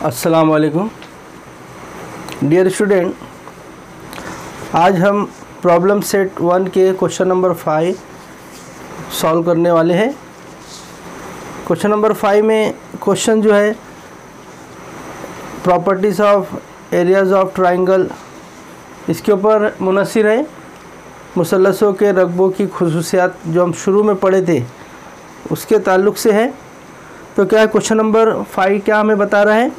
अस्सलाम वालेकुम dear student, आज हम प्रॉब्लम सेट 1 के क्वेश्चन नंबर 5 सॉल्व करने वाले हैं। क्वेश्चन नंबर 5 में क्वेश्चन जो है properties of areas of triangle, इसके ऊपर मुनसिर है। मुसल्लसों के रकबों की खुसूसियात जो हम शुरू में पढ़े थे उसके ताल्लुक़ से है। तो क्या है क्वेश्चन नंबर 5 क्या हमें बता रहा है?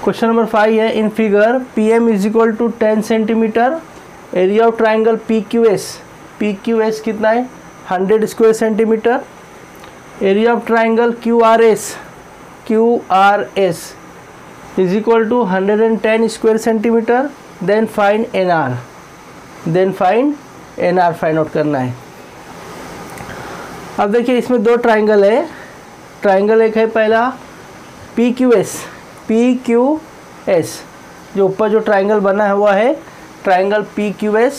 क्वेश्चन नंबर 5 है, in figure PM is equal to 10 centimetre, area of triangle PQS कितना है 100 square centimetre, area of triangle QRS is equal to 110 square centimetre. Then find NR find out करना है। अब देखिए इसमें दो ट्राइंगल है। ट्राइंगल एक है पहला PQS, जो ऊपर जो ट्राइंगल बना हुआ है ट्राइंगल PQS,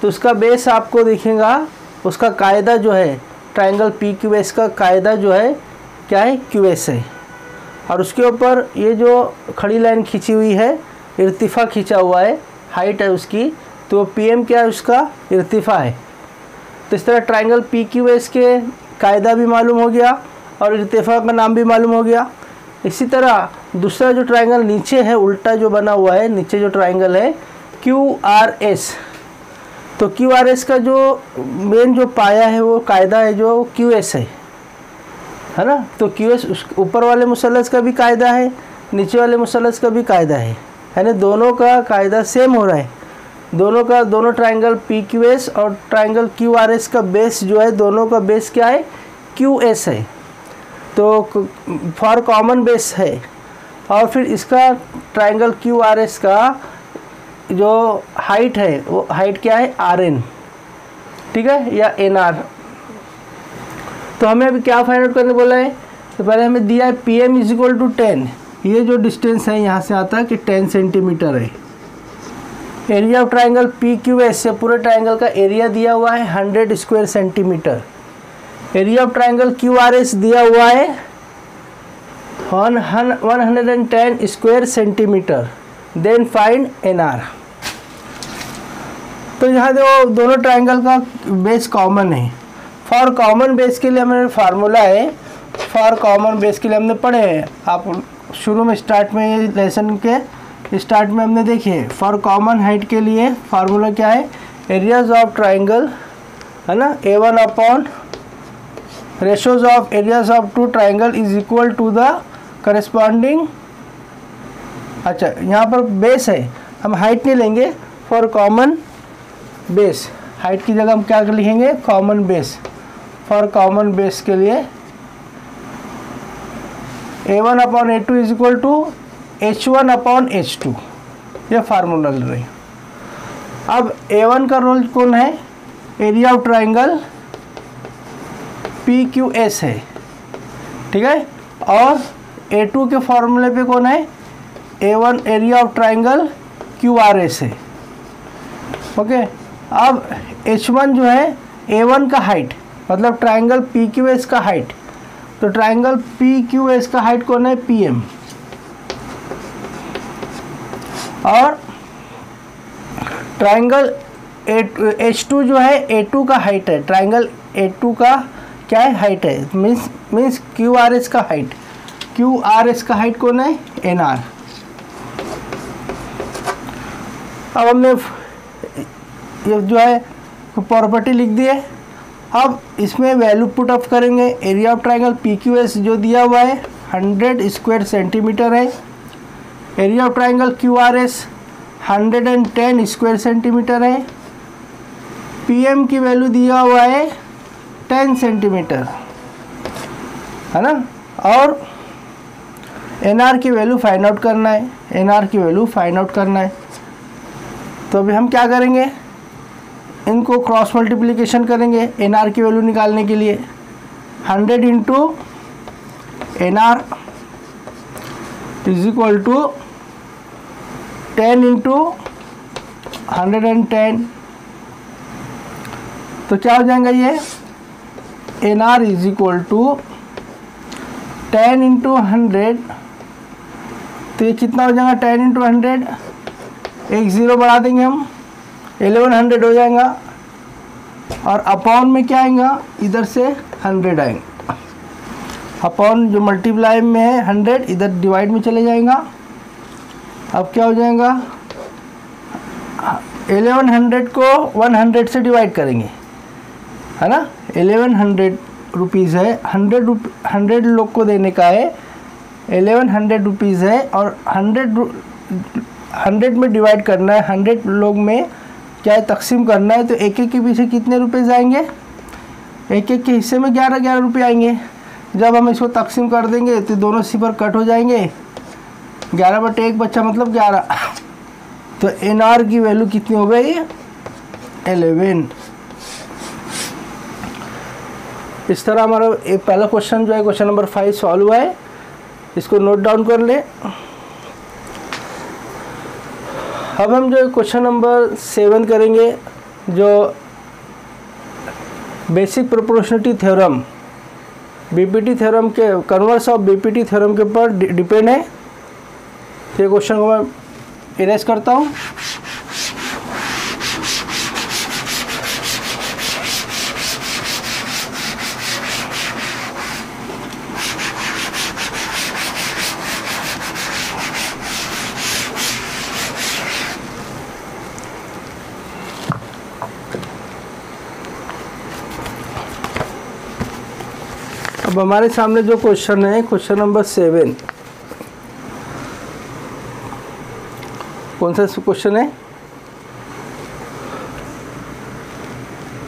तो उसका बेस आपको दिखेगा। उसका कायदा जो है ट्राइंगल PQS का कायदा जो है क्या है QS है, और उसके ऊपर ये जो खड़ी लाइन खींची हुई है इर्तिफ़ा खींचा हुआ है, हाइट है उसकी, तो PM क्या है उसका इर्तिफ़ा है। तो इस तरह ट्राइंगल PQS के कायदा भी मालूम हो गया और इर्तिफ़ा का नाम भी मालूम हो गया। इसी तरह दूसरा जो ट्राइंगल नीचे है उल्टा जो बना हुआ है, नीचे जो ट्राइंगल है QRS, तो QRS का जो मेन जो पाया है वो कायदा है जो QS है ना। तो QS ऊपर वाले मुसल्लस का भी कायदा है, नीचे वाले मुसल्लस का भी कायदा है, यानी दोनों का कायदा सेम हो रहा है। दोनों ट्राइंगल PQS और ट्राइंगल QRS का बेस जो है, दोनों का बेस क्या है QS है, तो फॉर कॉमन बेस है। और फिर इसका ट्राइंगल QRS का जो हाइट है वो हाइट क्या है RN, ठीक है, या NR। तो हमें अभी क्या फाइंड आउट करने बोला है? तो पहले हमें दिया है PM इज इक्वल टू 10, ये जो डिस्टेंस है यहाँ से आता है कि 10 सेंटीमीटर है। एरिया ऑफ ट्राइंगल PQS से पूरे ट्राइंगल का एरिया दिया हुआ है 100 square centimetre. Area of triangle QRS दिया हुआ है 110 square centimetre. Then find NR। तो यहाँ देखो दोनों ट्राइंगल का बेस कॉमन है। फॉर कॉमन बेस के लिए हमारे फार्मूला है, फॉर कॉमन बेस के लिए हमने पढ़े हैं, आप शुरू में स्टार्ट में लेसन के स्टार्ट में हमने देखे। फॉर कॉमन हाइट के लिए फार्मूला क्या है, एरियाज ऑफ ट्राइंगल है ना, A1 upon ratios of areas of two triangle is equal to the corresponding. अच्छा यहाँ पर बेस है, हम हाइट नहीं लेंगे, फॉर कॉमन बेस, हाइट की जगह हम क्या लिखेंगे common base. For common base के लिए A1 upon A2 is equal to H1 upon H2, ये फार्मूला ले रहे हैं। अब A1 का रोल कौन है, एरिया ऑफ ट्राइंगल PQS है, ठीक है, और A2 के फार्मूले पे कौन है, A1 area of triangle QRS है। ओके, अब H1 जो है A1 का हाइट, मतलब ट्राइंगल PQS का हाइट, तो ट्राइंगल PQS का हाइट कौन है PM, और ट्राइंगल H2 जो है A2 का हाइट है, ट्राइंगल A2 का क्या है हाइट है, मीन्स QRS का हाइट, QRS का हाइट कौन है NR। अब हमने ये जो है प्रॉपर्टी लिख दी है। अब इसमें वैल्यू पुट अप करेंगे। एरिया ऑफ ट्राइंगल PQS जो दिया हुआ है 100 स्क्वायर सेंटीमीटर है, area of triangle QRS 110 square centimetre है, PM की वैल्यू दिया हुआ है 10 सेंटीमीटर है ना, और NR की वैल्यू फाइंड आउट करना है, NR की वैल्यू फाइंड आउट करना है। तो अभी हम क्या करेंगे, इनको क्रॉस मल्टीप्लिकेशन करेंगे NR की वैल्यू निकालने के लिए। 100 into NR is equal to 10 into 110, तो क्या हो जाएगा ये N R is equal to 10 into 100, तो ये कितना हो जाएगा 10 इंटू 100, एक ज़ीरो बढ़ा देंगे हम, 1100 हो जाएगा। और अपॉन में क्या आएगा, इधर से 100 आएंगे, अपॉन जो मल्टीप्लाई में है 100 इधर डिवाइड में चले जाएगा। अब क्या हो जाएगा, 1100 को 100 से डिवाइड करेंगे, है ना। 1100 रुपीज़ है, 100 लोग को देने का है, 1100 रुपीज़ है और 100 में डिवाइड करना है, 100 लोग में क्या है तकसीम करना है, तो एक एक के पीछे कितने रुपए जाएंगे, एक एक के हिस्से में 11-11 रुपये आएंगे। जब हम इसको तकसीम कर देंगे तो दोनों सिफर कट हो जाएंगे, 11/1 बच्चा मतलब 11, तो एन आर की वैल्यू कितनी हो गई 11। इस तरह हमारा एक पहला क्वेश्चन जो है क्वेश्चन नंबर 5 सॉल्व हुआ है, इसको नोट डाउन कर ले। अब हम जो क्वेश्चन नंबर 7 करेंगे, जो basic proportionality theorem BPT theorem के कन्वर्स ऑफ बीपीटी थ्योरम के ऊपर डिपेंड है। ये क्वेश्चन को मैं इरेज करता हूँ। अब हमारे सामने जो क्वेश्चन है क्वेश्चन नंबर 7, कौन सा क्वेश्चन है,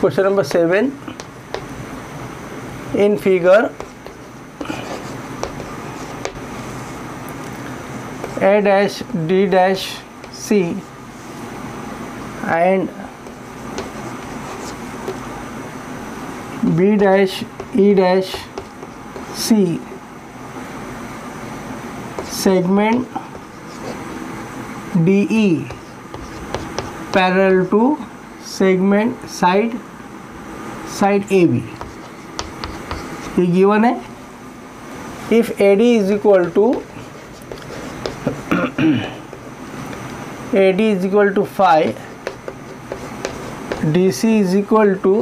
question number 7। In figure A dash D dash C and B dash E dash C segment DE parallel to segment side AB, ये गिवन है। if AD is equal to AD is equal to 5, DC is equal to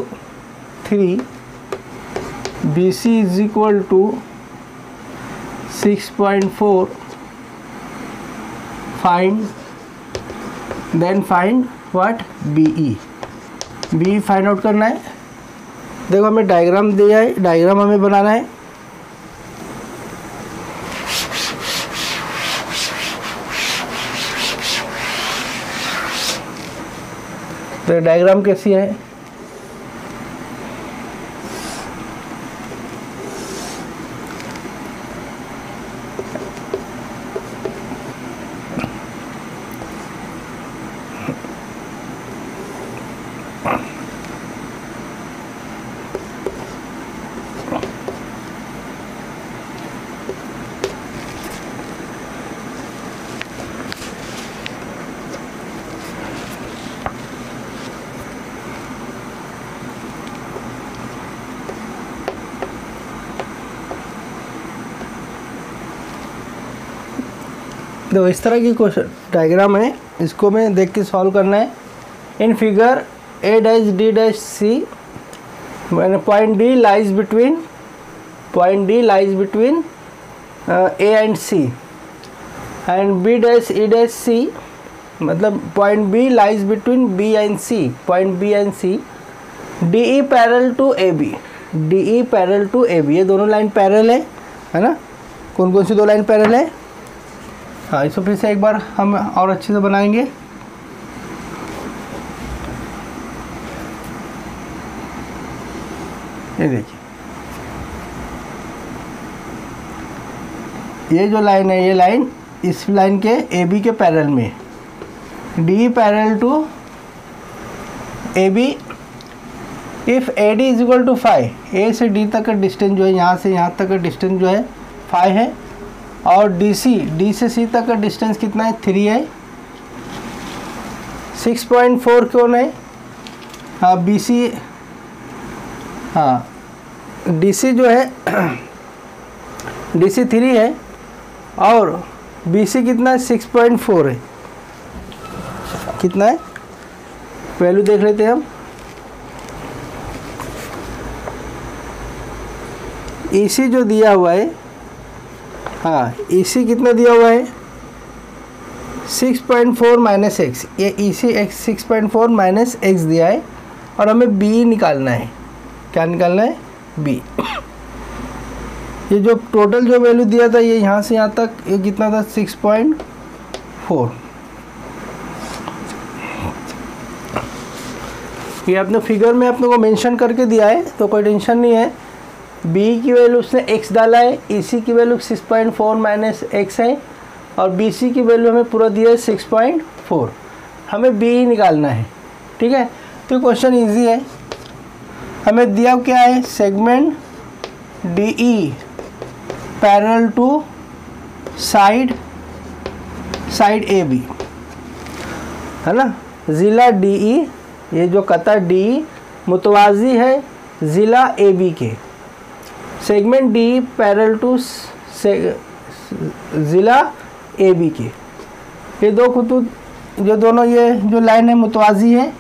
3, BC is equal to 6.4, find what BE find out करना है। देखो हमें diagram दिया है, diagram हमें बनाना है। तो डायग्राम कैसी है, तो इस तरह की क्वेश्चन डायग्राम है, इसको मैं देख के सॉल्व करना है। In figure A dash D dash C, मैंने point D lies between A and C and B dash E dash C, मतलब point B lies between B and C, पॉइंट B and C, DE parallel to AB, DE parallel to AB, ये दोनों line parallel है ना। कौन कौन सी दो line parallel है, हाँ इसको फिर से एक बार हम और अच्छे से बनाएंगे। ये देखिए, ये जो लाइन है, ये लाइन इस लाइन के AB के पैरेलल में, D parallel to AB। If AD is equal to 5, A से D तक का डिस्टेंस जो है, यहाँ से यहाँ तक का डिस्टेंस जो है 5 है, और D से C तक का डिस्टेंस कितना है 3 है। 6.4 कौन है, हाँ BC, हाँ DC जो है DC 3 है और BC कितना है 6.4 है। कितना है वैल्यू देख लेते हैं हम। EC जो दिया हुआ है, हाँ EC कितना दिया हुआ है 6.4 माइनस एक्स, ये EC x 6.4 माइनस एक्स दिया है और हमें B निकालना है। क्या निकालना है B। ये जो टोटल जो वैल्यू दिया था ये यहाँ से यहाँ तक ये कितना था 6.4। ये अपने फिगर में अपने को मेंशन करके दिया है तो कोई टेंशन नहीं है। B की वैल्यू उसने x डाला है, EC की वैल्यू 6.4 माइनस एक्स है और BC की वैल्यू हमें पूरा दिया है 6.4। हमें B ही निकालना है। ठीक है, तो क्वेश्चन इजी है। हमें दिया क्या है segment DE parallel to side AB है ना। ज़िला DE, ये जो कतर DE मुतवाज़ी है ज़िला AB के। सेगमेंट DE पैरेलल टू ज़िला AB के। ये दो खतूत जो दोनों ये जो लाइन है मुतवाज़ी है।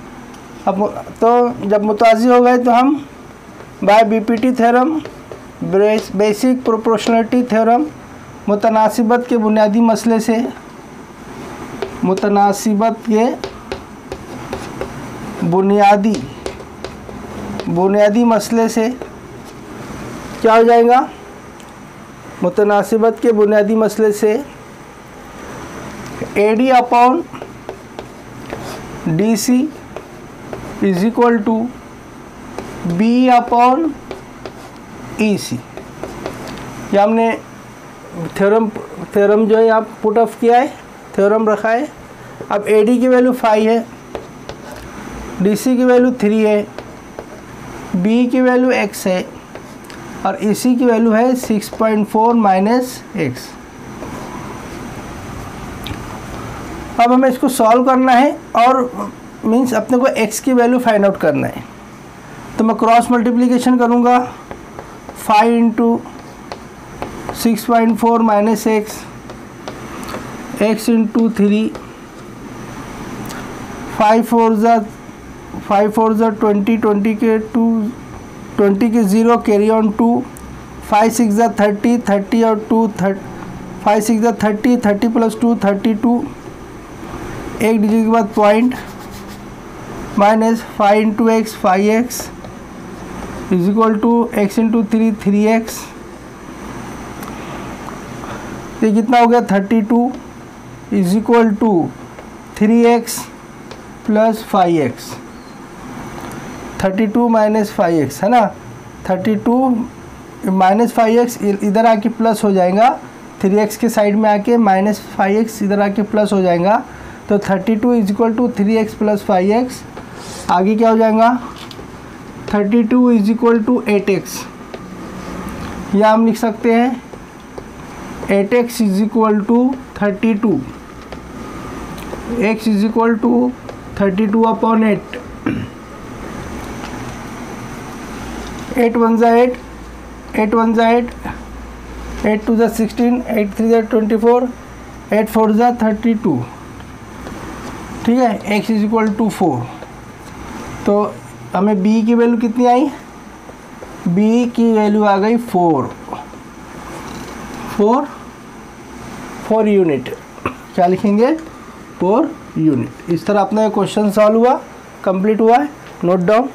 अब तो जब मुतवाज़ी हो गए तो हम by BPT theorem, basic proportionality theorem, मुतनासिबत के बुनियादी मसले से, मुतनासिबत के बुनियादी मसले से क्या हो जाएगा, मुतनासिबत के बुनियादी मसले से AD upon DC is equal to B upon EC। ये हमने थ्योरम जो है यहाँ पुट ऑफ किया है, थ्योरम रखा है। अब AD की वैल्यू 5 है, DC की वैल्यू 3 है, B की वैल्यू x है और EC की वैल्यू है 6.4 माइनस एक्स। अब हमें इसको सॉल्व करना है और मीन्स अपने को x की वैल्यू फाइंड आउट करना है। तो मैं क्रॉस मल्टीप्लिकेशन करूँगा 5 into 6.4 minus x, x into 3, 5 4 ज़ा 20, 20 के 2, 20 के 0 कैरी ऑन 2, 5 6 ज़ा 30, 30 और 2 5 6 ज़ा 30, 30 प्लस 2 32, एक डिजिट के बाद point minus 5 into x 5x is equal to x into 3 3x। ये कितना हो गया 32 is equal to 3x plus 5x। 32 minus 5x है ना, 32 माइनस 5x इधर आके प्लस हो जाएगा, 3x के साइड में आके माइनस 5x इधर आके प्लस हो जाएगा। तो 32 is equal to 3x plus 5x। आगे क्या हो जाएगा 32 इज इक्वल टू 8x। या हम लिख सकते हैं 8x is equal to 32, x is equal to 32 upon 8। 8 1 ज़ा 8, 8 1 ज़ा 8, 8 2 ज़ा 16, 8 3 ज़ा 24, 8 4 ज़ा 32। ठीक है, x इज इक्वल टू 4। तो हमें b की वैल्यू कितनी आई, b की वैल्यू आ गई 4 यूनिट। क्या लिखेंगे 4 यूनिट। इस तरह अपना क्वेश्चन सॉल्व हुआ, कंप्लीट हुआ है। Note down.